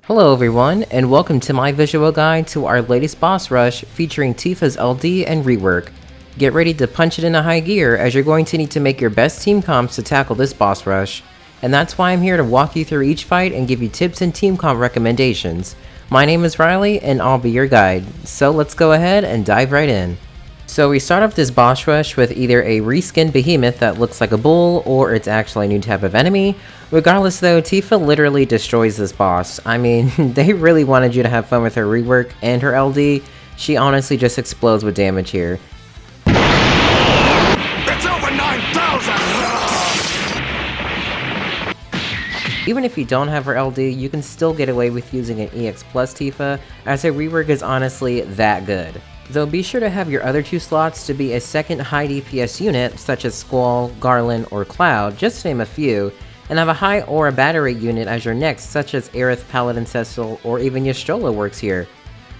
Hello everyone, and welcome to my visual guide to our latest boss rush featuring Tifa's LD and Rework. Get ready to punch it in a high gear as you're going to need to make your best team comps to tackle this boss rush. And that's why I'm here to walk you through each fight and give you tips and team comp recommendations. My name is Riley and I'll be your guide, so let's go ahead and dive right in. So we start off this boss rush with either a reskinned behemoth that looks like a bull, or it's actually a new type of enemy. Regardless though, Tifa literally destroys this boss. I mean, they really wanted you to have fun with her rework and her LD. She honestly just explodes with damage here. It's over 9,000! Even if you don't have her LD, you can still get away with using an EX plus Tifa, as her rework is honestly that good. Though be sure to have your other two slots to be a second high DPS unit, such as Squall, Garland, or Cloud, just to name a few, and have a high aura battery unit as your next, such as Aerith, Paladin, Cecil, or even Y'shtola works here.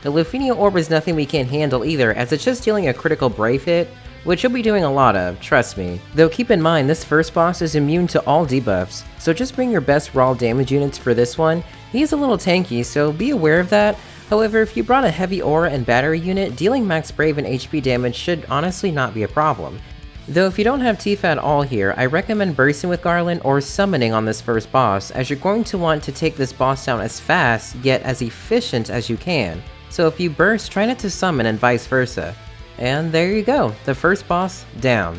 The Lufenia orb is nothing we can't handle either, as it's just dealing a critical brave hit, which you'll be doing a lot of, trust me. Though keep in mind, this first boss is immune to all debuffs, so just bring your best raw damage units for this one. He's a little tanky, so be aware of that. However, if you brought a heavy aura and battery unit, dealing max brave and HP damage should honestly not be a problem. Though if you don't have Tifa at all here, I recommend bursting with Garland or summoning on this first boss, as you're going to want to take this boss down as fast, yet as efficient as you can. So if you burst, try not to summon and vice versa. And there you go, the first boss down.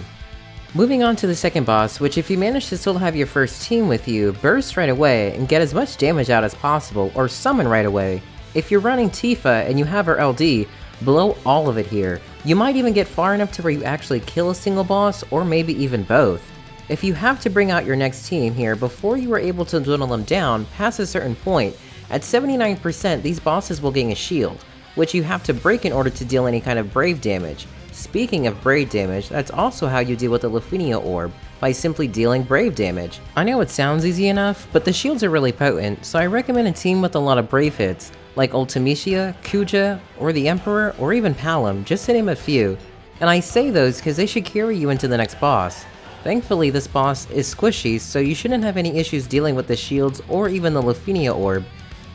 Moving on to the second boss, which if you manage to still have your first team with you, burst right away and get as much damage out as possible, or summon right away. If you're running Tifa and you have her LD, blow all of it here. You might even get far enough to where you actually kill a single boss, or maybe even both. If you have to bring out your next team here before you are able to dwindle them down past a certain point, at 79% these bosses will gain a shield, which you have to break in order to deal any kind of brave damage. Speaking of brave damage, that's also how you deal with the Lufenia orb, by simply dealing brave damage. I know it sounds easy enough, but the shields are really potent, so I recommend a team with a lot of brave hits, like Ultimecia, Kuja, or the Emperor, or even Palom, just to name a few. And I say those because they should carry you into the next boss. Thankfully this boss is squishy, so you shouldn't have any issues dealing with the shields or even the Lufenia orb.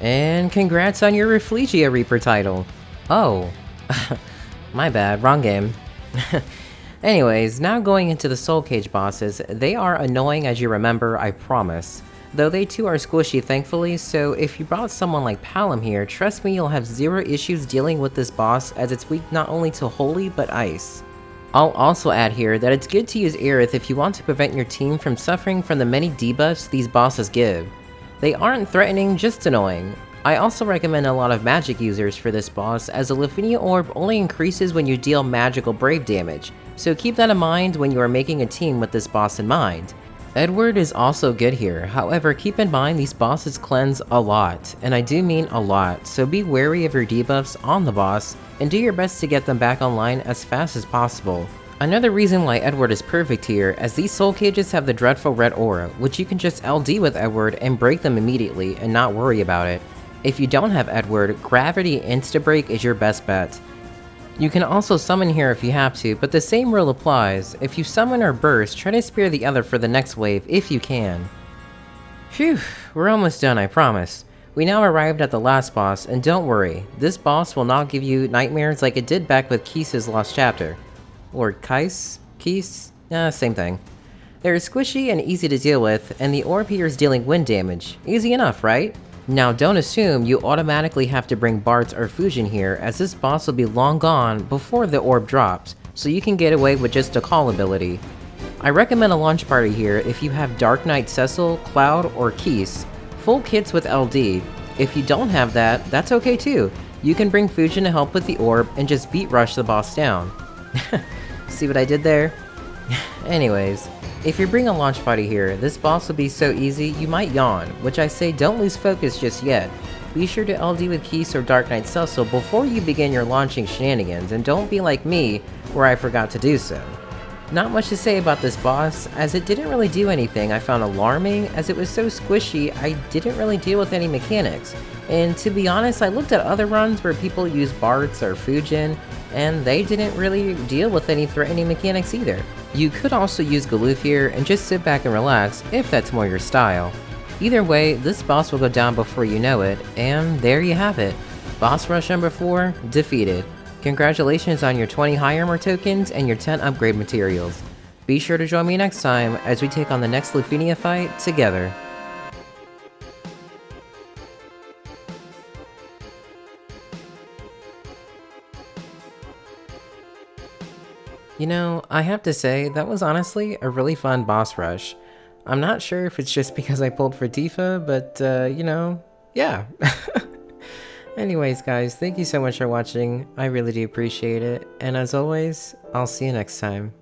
And congrats on your Rafflesia Reaper title. Oh, my bad, wrong game. Anyways, now going into the Soul Cage bosses, they are annoying as you remember, I promise. Though they too are squishy thankfully, so if you brought someone like Palom here, trust me you'll have zero issues dealing with this boss, as it's weak not only to holy but ice. I'll also add here that it's good to use Aerith if you want to prevent your team from suffering from the many debuffs these bosses give. They aren't threatening, just annoying. I also recommend a lot of magic users for this boss, as the Lufenia orb only increases when you deal magical brave damage, so keep that in mind when you are making a team with this boss in mind. Edward is also good here, however keep in mind these bosses cleanse a lot, and I do mean a lot, so be wary of your debuffs on the boss, and do your best to get them back online as fast as possible. Another reason why Edward is perfect here, as these soul cages have the dreadful red aura, which you can just LD with Edward and break them immediately and not worry about it. If you don't have Edward, Gravity Insta-Break is your best bet. You can also summon here if you have to, but the same rule applies. If you summon or burst, try to spare the other for the next wave if you can. Phew, we're almost done, I promise. We now arrived at the last boss, and don't worry, this boss will not give you nightmares like it did back with Keese's Lost Chapter. Or Keese? Same thing. They're squishy and easy to deal with, and the orb here is dealing wind damage. Easy enough, right? Now don't assume you automatically have to bring Bartz or Fusion here, as this boss will be long gone before the orb drops, so you can get away with just a call ability. I recommend a launch party here if you have Dark Knight Cecil, Cloud, or Keese, full kits with LD. If you don't have that, that's okay too. You can bring Fusion to help with the orb and just beat rush the boss down. See what I did there? Anyways, if you bring a launch party here, this boss will be so easy you might yawn, which I say don't lose focus just yet. Be sure to LD with Keese or Dark Knight Cecil before you begin your launching shenanigans, and don't be like me, where I forgot to do so. Not much to say about this boss, as it didn't really do anything I found alarming, as it was so squishy I didn't really deal with any mechanics. And to be honest, I looked at other runs where people use Bartz or Fujin, and they didn't really deal with any threatening mechanics either. You could also use Galoof here and just sit back and relax if that's more your style. Either way, this boss will go down before you know it, and there you have it. Boss rush number 4, defeated. Congratulations on your 20 high armor tokens and your 10 upgrade materials. Be sure to join me next time as we take on the next Lufenia fight together. You know, I have to say, that was honestly a really fun boss rush. I'm not sure if it's just because I pulled for Tifa, but, you know, yeah. Anyways, guys, thank you so much for watching. I really do appreciate it. And as always, I'll see you next time.